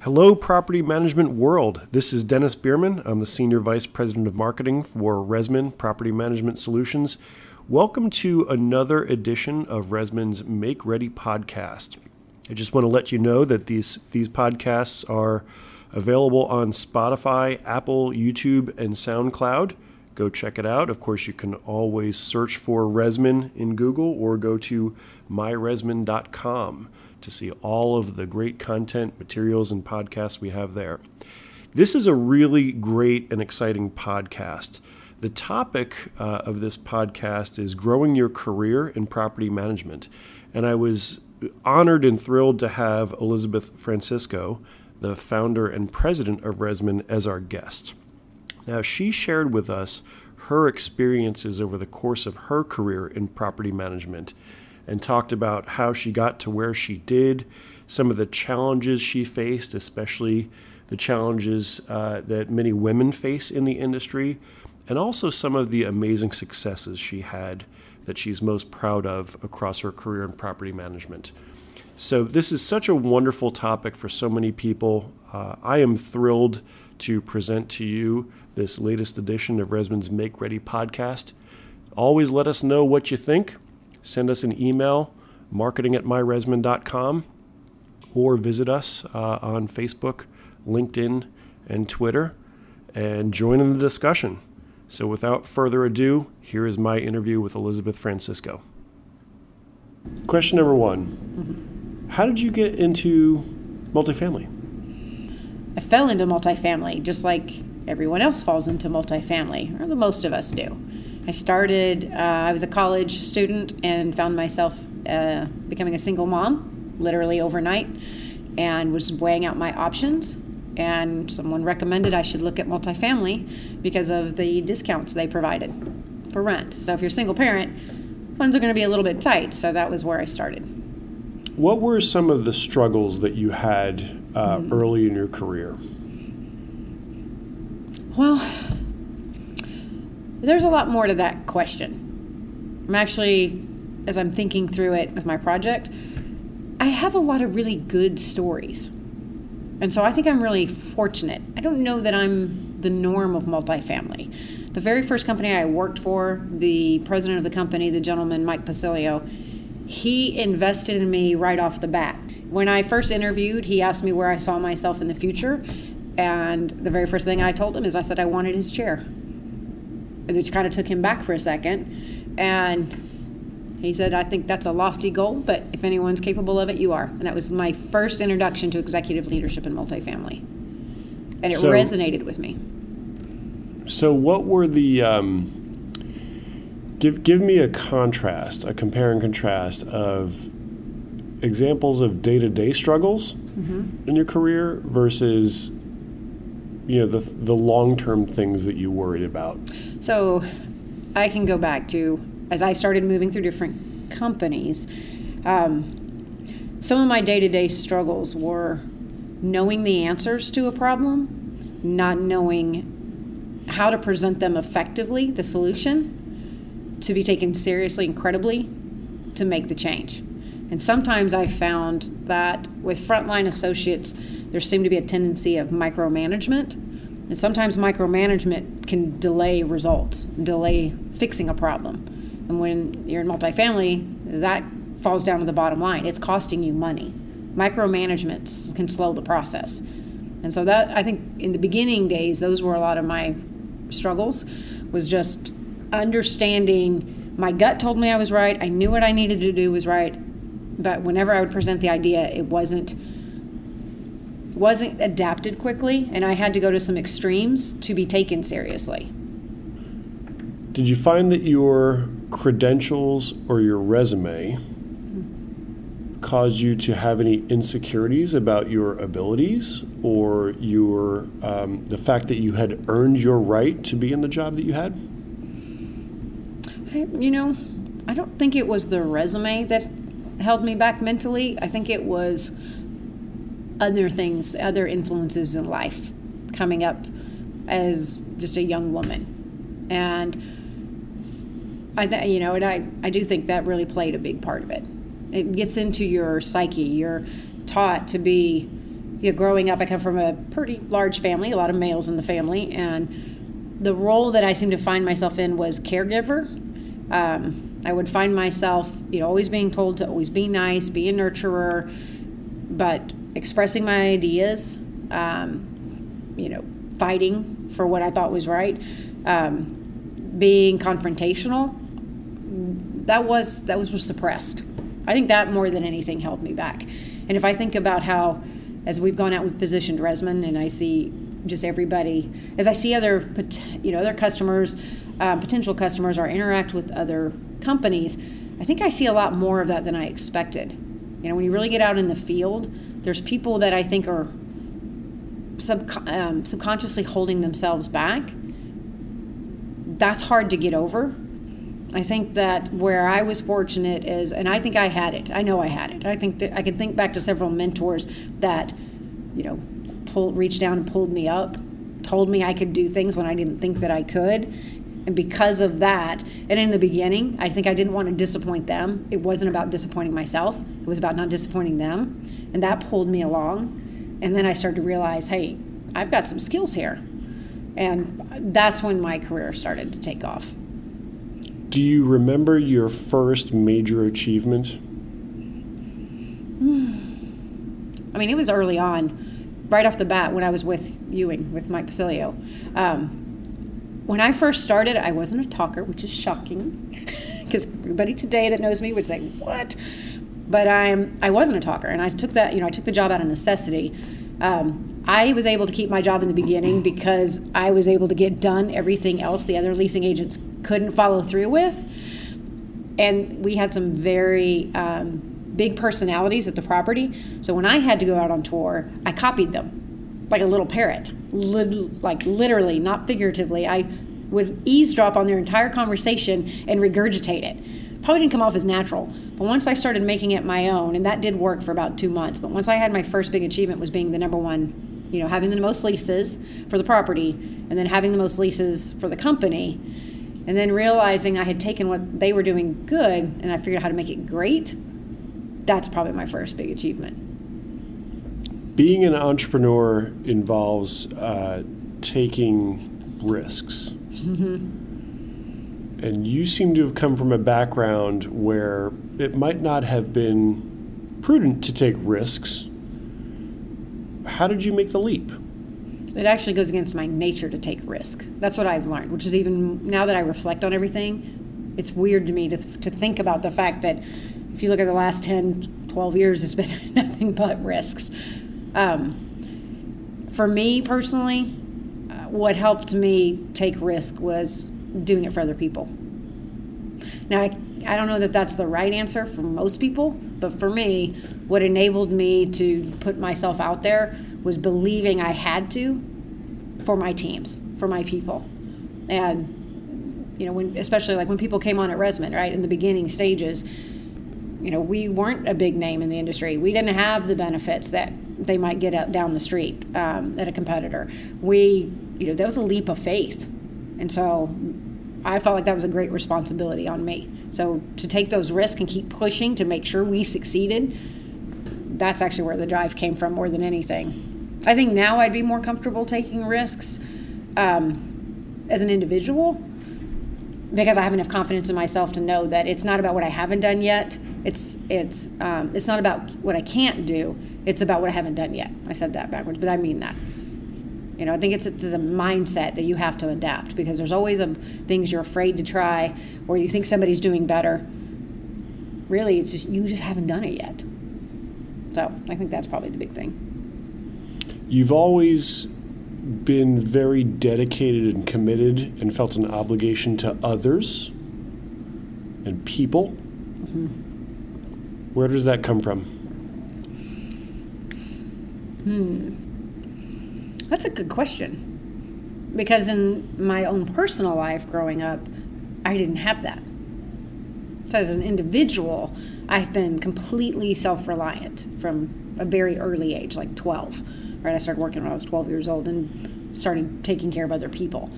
Hello, property management world. This is Dennis Behrman. I'm the Senior Vice President of Marketing for ResMan Property Management Solutions. Welcome to another edition of ResMan's Make Ready podcast. I just want to let you know that these podcasts are available on Spotify, Apple, YouTube, and SoundCloud. Go check it out. Of course, you can always search for ResMan in Google or go to myresman.com to see all of the great content, materials, and podcasts we have there. This is a really great and exciting podcast. The topic of this podcast is growing your career in property management. And I was honored and thrilled to have Elizabeth Francisco, the founder and president of ResMan, as our guest. Now, she shared with us her experiences over the course of her career in property management and talked about how she got to where she did, some of the challenges she faced, especially the challenges that many women face in the industry, and also some of the amazing successes she had that she's most proud of across her career in property management. So this is such a wonderful topic for so many people. I am thrilled to present to you this latest edition of ResMan's Make Ready podcast. Always let us know what you think. Send us an email, marketing@myresman.com, or visit us on Facebook, LinkedIn, and Twitter, and join in the discussion. So without further ado, here is my interview with Elizabeth Francisco. Question number one, How did you get into multifamily? I fell into multifamily just like everyone else falls into multifamily, or the most of us do. I was a college student and found myself becoming a single mom, literally overnight, and was weighing out my options. And someone recommended I should look at multifamily because of the discounts they provided for rent. So if you're a single parent, funds are going to be a little bit tight. So that was where I started. What were some of the struggles that you had early in your career? Well, there's a lot more to that question. I'm actually, as I'm thinking through it with my project, I have a lot of really good stories. And so I think I'm really fortunate. I don't know that I'm the norm of multifamily. The very first company I worked for, the president of the company, the gentleman, Mike Pasilio, he invested in me right off the bat. When I first interviewed, he asked me where I saw myself in the future. And the very first thing I told him is I said I wanted his chair. Which kind of took him back for a second. And he said, I think that's a lofty goal, but if anyone's capable of it, you are. And that was my first introduction to executive leadership in multifamily. And it resonated with me. So what were the, give me a contrast, a compare and contrast of examples of day-to-day struggles in your career versus the long-term things that you worried about. So I can go back to, as I started moving through different companies, some of my day-to-day struggles were knowing the answers to a problem, not knowing how to present them effectively, the solution, to be taken seriously and credibly, to make the change. And sometimes I found that with frontline associates, there seemed to be a tendency of micromanagement. And sometimes micromanagement can delay results, delay fixing a problem. And when you're in multifamily, that falls down to the bottom line. It's costing you money. Micromanagement can slow the process. And so that, I think in the beginning days, those were a lot of my struggles, was just understanding my gut told me I was right. I knew what I needed to do was right. But whenever I would present the idea, it wasn't adapted quickly, and I had to go to some extremes to be taken seriously. Did you find that your credentials or your resume caused you to have any insecurities about your abilities or your the fact that you had earned your right to be in the job that you had? I don't think it was the resume that held me back mentally. I think it was other things, other influences in life coming up as just a young woman. And I do think that really played a big part of it. It gets into your psyche. You're taught to be growing up, I come from a pretty large family, a lot of males in the family, and the role that I seemed to find myself in was caregiver. I would find myself, always being told to always be nice, be a nurturer, but expressing my ideas, fighting for what I thought was right, being confrontational. That was suppressed. I think that more than anything held me back. And if I think about how, as we've gone out, we've positioned ResMan, and I see just everybody, as I see other customers, potential customers, or interact with other companies, I think I see a lot more of that than I expected. When you really get out in the field, there's people that I think are subconsciously holding themselves back. That's hard to get over. I think that where I was fortunate is, and I think I had it. I know I had it. I think that I can think back to several mentors that, reached down and pulled me up, told me I could do things when I didn't think that I could. And because of that, and in the beginning, I think I didn't want to disappoint them. It wasn't about disappointing myself. It was about not disappointing them. And that pulled me along. And then I started to realize, hey, I've got some skills here. And that's when my career started to take off. Do you remember your first major achievement? It was early on, right off the bat when I was with Ewing, with Mike Basilio. When I first started, I wasn't a talker, which is shocking, because everybody today that knows me would say, what? But I wasn't a talker, and I took that, I took the job out of necessity. I was able to keep my job in the beginning because I was able to get done everything else the other leasing agents couldn't follow through with. And we had some very big personalities at the property. So when I had to go out on tour, I copied them like a little parrot, like literally, not figuratively. I would eavesdrop on their entire conversation and regurgitate it. Probably didn't come off as natural. But once I started making it my own, and that did work for about 2 months, but once I had my first big achievement was being the number one, having the most leases for the property, and then having the most leases for the company, and then realizing I had taken what they were doing good and I figured out how to make it great. That's probably my first big achievement. Being an entrepreneur involves taking risks. Mm-hmm. And you seem to have come from a background where it might not have been prudent to take risks. How did you make the leap? It actually goes against my nature to take risk. That's what I've learned, which is, even now that I reflect on everything, it's weird to me to think about the fact that if you look at the last 10, 12 years, it's been nothing but risks. For me personally, what helped me take risk was doing it for other people. Now, I don't know that that's the right answer for most people, but for me, what enabled me to put myself out there was believing I had to for my teams, for my people. And, especially like when people came on at ResMan, right, in the beginning stages, we weren't a big name in the industry. We didn't have the benefits that they might get out down the street at a competitor. That was a leap of faith. And so I felt like that was a great responsibility on me. So to take those risks and keep pushing to make sure we succeeded, that's actually where the drive came from more than anything. I think now I'd be more comfortable taking risks as an individual because I have enough confidence in myself to know that it's not about what I haven't done yet. It's not about what I can't do. It's about what I haven't done yet. I said that backwards, but I mean that. I think it's a mindset that you have to adapt because there's always things you're afraid to try or you think somebody's doing better. Really, it's just you just haven't done it yet. So I think that's probably the big thing. You've always been very dedicated and committed and felt an obligation to others and people. Mm-hmm. Where does that come from? That's a good question. Because in my own personal life growing up, I didn't have that. So as an individual, I've been completely self-reliant from a very early age, like 12. Right, I started working when I was 12 years old and started taking care of other people.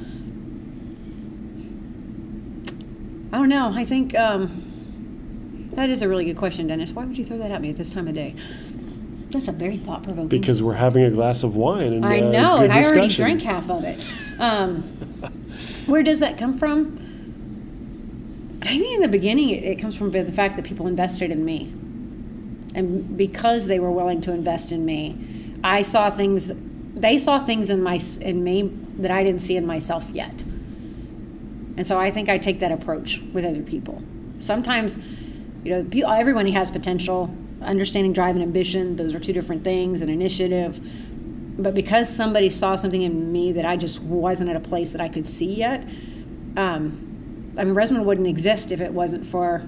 I don't know. I think that is a really good question, Dennis. Why would you throw that at me at this time of day? That's a very thought-provoking. Because we're having a glass of wine and I know, good and I already discussion. drank half of it. Where does that come from? I mean, in the beginning, it comes from the fact that people invested in me. And because they were willing to invest in me, they saw things in me that I didn't see in myself yet. And so I think I take that approach with other people. Sometimes, everyone has potential. Understanding drive and ambition, those are two different things, an initiative. But because somebody saw something in me that I just wasn't at a place that I could see yet, ResMan wouldn't exist if it wasn't for,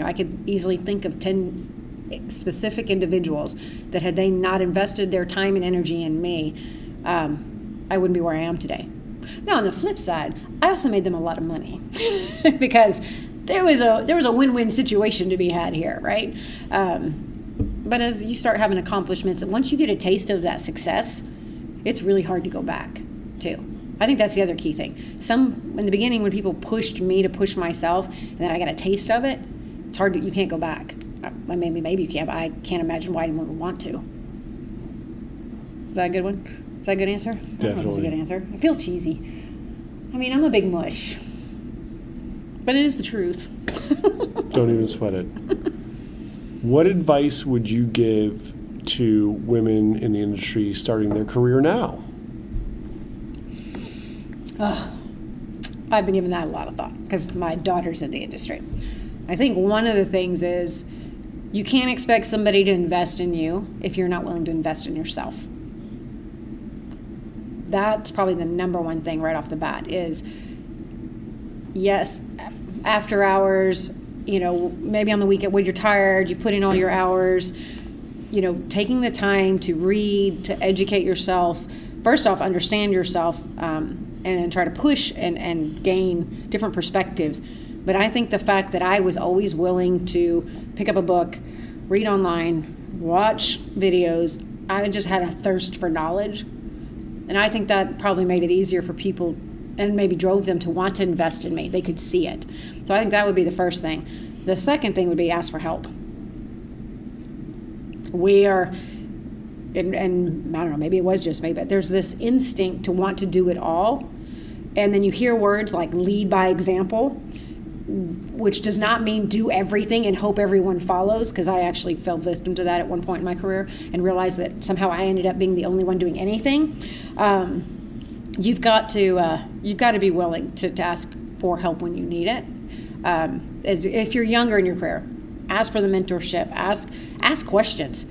I could easily think of 10 specific individuals that had they not invested their time and energy in me, I wouldn't be where I am today. Now, on the flip side, I also made them a lot of money because there was a win-win situation to be had here, right? But as you start having accomplishments, once you get a taste of that success, it's really hard to go back to. I think that's the other key thing. In the beginning, when people pushed me to push myself, and then I got a taste of it, it's hard. You can't go back. Maybe you can, but I can't imagine why anyone would want to. Is that a good one? Is that a good answer? Definitely. I don't know if it's a good answer. I feel cheesy. I'm a big mush. But it is the truth. Don't even sweat it. What advice would you give to women in the industry starting their career now? I've been giving that a lot of thought because my daughter's in the industry. I think one of the things is you can't expect somebody to invest in you if you're not willing to invest in yourself. That's probably the number one thing right off the bat is, yes, after hours, maybe on the weekend when you're tired, you put in all your hours, taking the time to read, to educate yourself, first off, understand yourself, and then try to push and gain different perspectives. But I think the fact that I was always willing to pick up a book, read online, watch videos, I just had a thirst for knowledge. And I think that probably made it easier for people and maybe drove them to want to invest in me. They could see it. So I think that would be the first thing. The second thing would be ask for help. We are, and I don't know, maybe it was just me, but there's this instinct to want to do it all. And then you hear words like lead by example, which does not mean do everything and hope everyone follows, because I actually fell victim to that at one point in my career and realized that somehow I ended up being the only one doing anything. You've got to be willing to ask for help when you need it. If you're younger in your career, ask for the mentorship. Ask questions.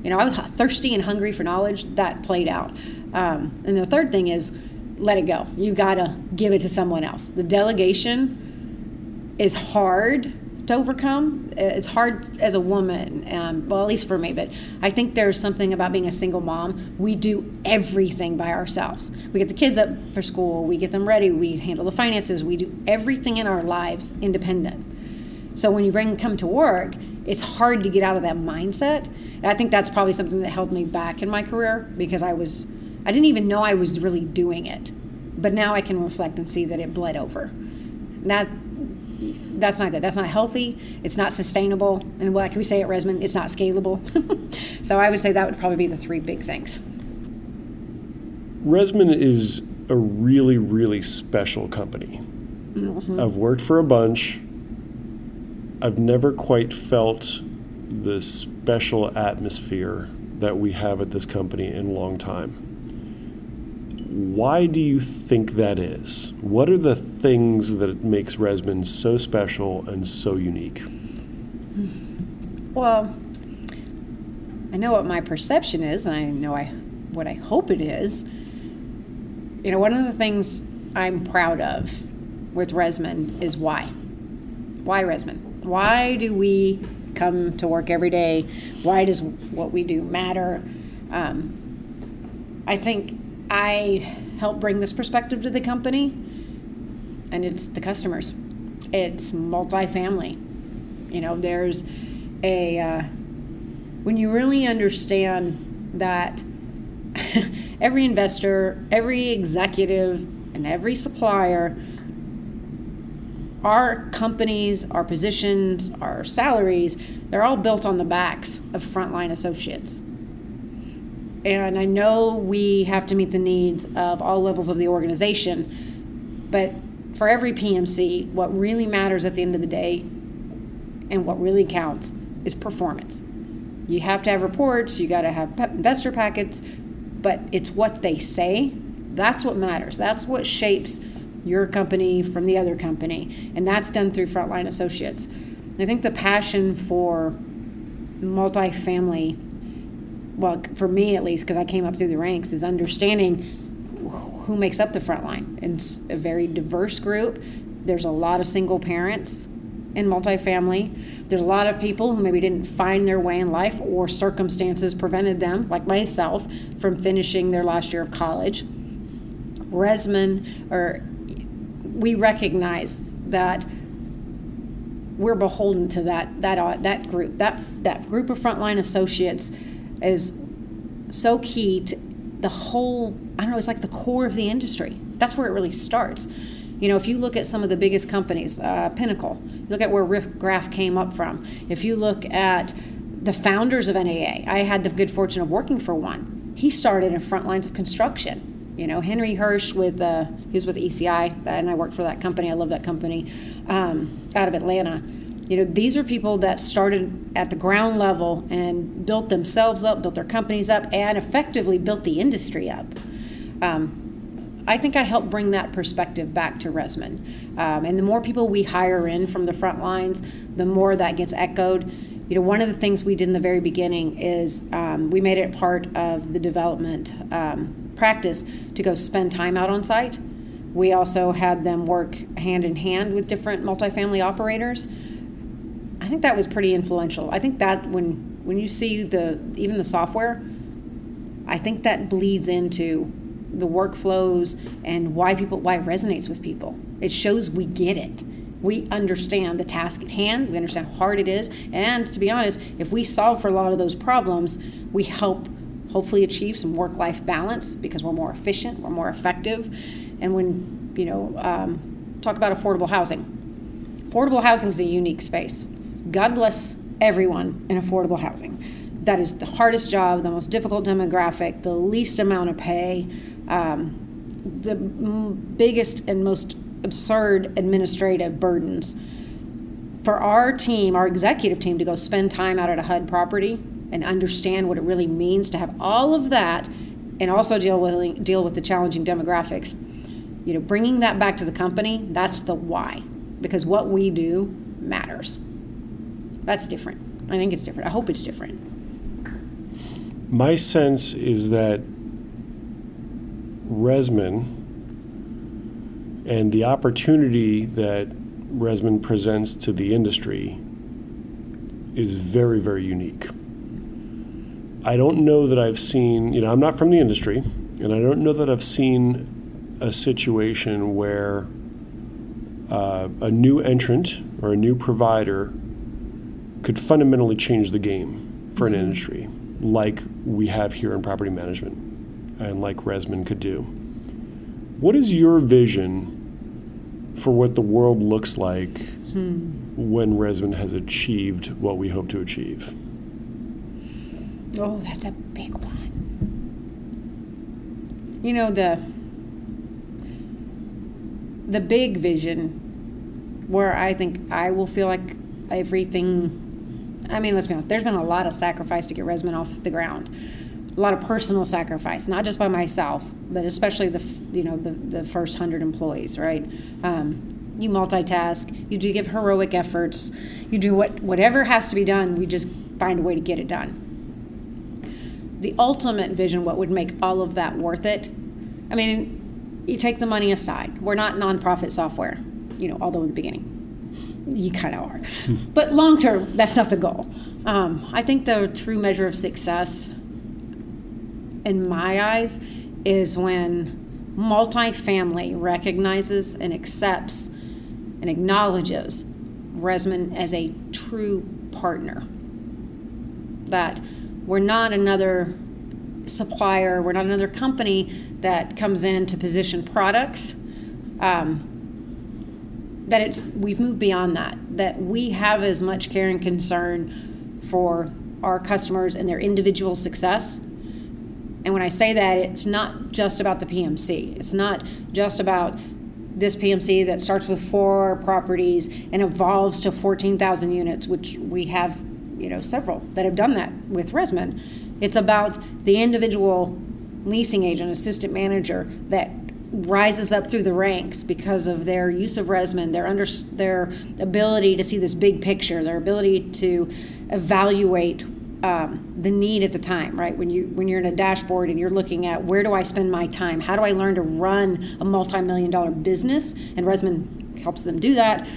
I was thirsty and hungry for knowledge. That played out. And the third thing is let it go. You've got to give it to someone else. The delegation is hard to overcome. It's hard as a woman, well, at least for me, but I think there's something about being a single mom. We do everything by ourselves. We get the kids up for school, we get them ready, we handle the finances, we do everything in our lives independent. So when you come to work, it's hard to get out of that mindset. And I think that's probably something that held me back in my career because I didn't even know I was really doing it. But now I can reflect and see that it bled over. That's not good. That's not healthy. It's not sustainable. And like we say at ResMan, it's not scalable. So I would say that would probably be the three big things. ResMan is a really, really special company. Mm-hmm. I've worked for a bunch. I've never quite felt the special atmosphere that we have at this company in a long time. Why do you think that is? What are the things that makes ResMan so special and so unique? Well, I know what my perception is, and I know what I hope it is. One of the things I'm proud of with ResMan is why. Why ResMan? Why do we come to work every day? Why does what we do matter? I think I help bring this perspective to the company, and it's the customers. It's multifamily. There's when you really understand that every investor, every executive, and every supplier, our companies, our positions, our salaries, they're all built on the backs of frontline associates. And I know we have to meet the needs of all levels of the organization, but for every PMC, what really matters at the end of the day and what really counts is performance. You have to have reports, you got to have investor packets, but it's what they say. That's what matters. That's what shapes your company from the other company, and that's done through frontline associates. I think the passion for multifamily, well, for me at least, because I came up through the ranks, is understanding who makes up the front line. It's a very diverse group. There's a lot of single parents in multifamily. There's a lot of people who maybe didn't find their way in life or circumstances prevented them, like myself, from finishing their last year of college. ResMan, we recognize that we're beholden to that group. That group of frontline associates is so key to the whole, I don't know, it's like the core of the industry. That's where it really starts. You know, if you look at some of the biggest companies, Pinnacle, look at where Rick Graff came up from. If you look at the founders of NAA, I had the good fortune of working for one. He started in front lines of construction. You know, Henry Hirsch he was with ECI, and I worked for that company. I love that company, out of Atlanta. You know, these are people that started at the ground level and built themselves up, built their companies up, and effectively built the industry up. I think I helped bring that perspective back to ResMan. And the more people we hire in from the front lines, the more that gets echoed. You know, one of the things we did in the very beginning is we made it part of the development practice to go spend time out on site. We also had them work hand in hand with different multifamily operators. I think that was pretty influential. I think that when you see even the software, I think that bleeds into the workflows and why it resonates with people. It shows we get it. We understand the task at hand. We understand how hard it is. And to be honest, if we solve for a lot of those problems, we help hopefully achieve some work-life balance because we're more efficient, we're more effective. And when, talk about affordable housing. Affordable housing is a unique space. God bless everyone in affordable housing. That is the hardest job, the most difficult demographic, the least amount of pay, the biggest and most absurd administrative burdens. For our team, our executive team, to go spend time out at a HUD property and understand what it really means to have all of that and also deal with the challenging demographics, you know, bringing that back to the company, that's the why. Because what we do matters. That's different. I think it's different. I hope it's different. My sense is that ResMan and the opportunity that ResMan presents to the industry is very, very unique. I don't know that I've seen, I'm not from the industry, and I don't know that I've seen a situation where a new entrant or a new provider could fundamentally change the game for an industry like we have here in property management and like ResMan could do. What is your vision for what the world looks like when ResMan has achieved what we hope to achieve? Oh, that's a big one. You know, the big vision where I think I will feel like everything, let's be honest, there's been a lot of sacrifice to get ResMan off the ground. A lot of personal sacrifice, not just by myself, but especially the first 100 employees, right? You multitask, you do give heroic efforts, you do whatever has to be done, we just find a way to get it done. The ultimate vision, what would make all of that worth it, you take the money aside. We're not nonprofit software, although in the beginning you kind of are. But long term, that's not the goal. I think the true measure of success, in my eyes, is when multifamily recognizes and accepts and acknowledges ResMan as a true partner. That we're not another supplier, we're not another company that comes in to position products. We've moved beyond that we have as much care and concern for our customers and their individual success And when I say that, it's not just about the PMC. It's not just about this PMC that starts with 4 properties and evolves to 14,000 units, which we have, several that have done that with ResMan. It's about the individual leasing agent, assistant manager that rises up through the ranks because of their use of ResMan, their ability to see this big picture, their ability to evaluate the need at the time, right? When you're in a dashboard and you're looking at where do I spend my time? How do I learn to run a multi-million-dollar business? And ResMan helps them do that.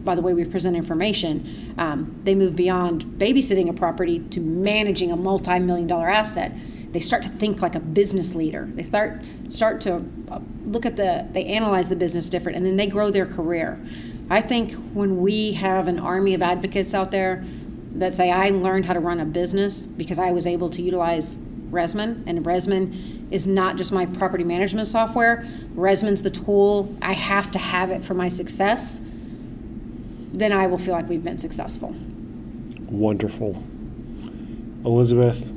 By the way we present information, they move beyond babysitting a property to managing a multi-million-dollar asset. They start to think like a business leader. They start to they analyze the business different, and then they grow their career. I think when we have an army of advocates out there that say, I learned how to run a business because I was able to utilize ResMan, and ResMan is not just my property management software. ResMan's the tool. I have to have it for my success. Then I will feel like we've been successful. Wonderful. Elizabeth,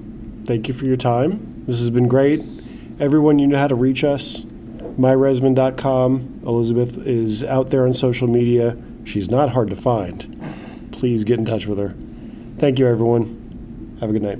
thank you for your time. This has been great. Everyone, you know how to reach us. myresman.com. Elizabeth is out there on social media. She's not hard to find. Please get in touch with her. Thank you, everyone. Have a good night.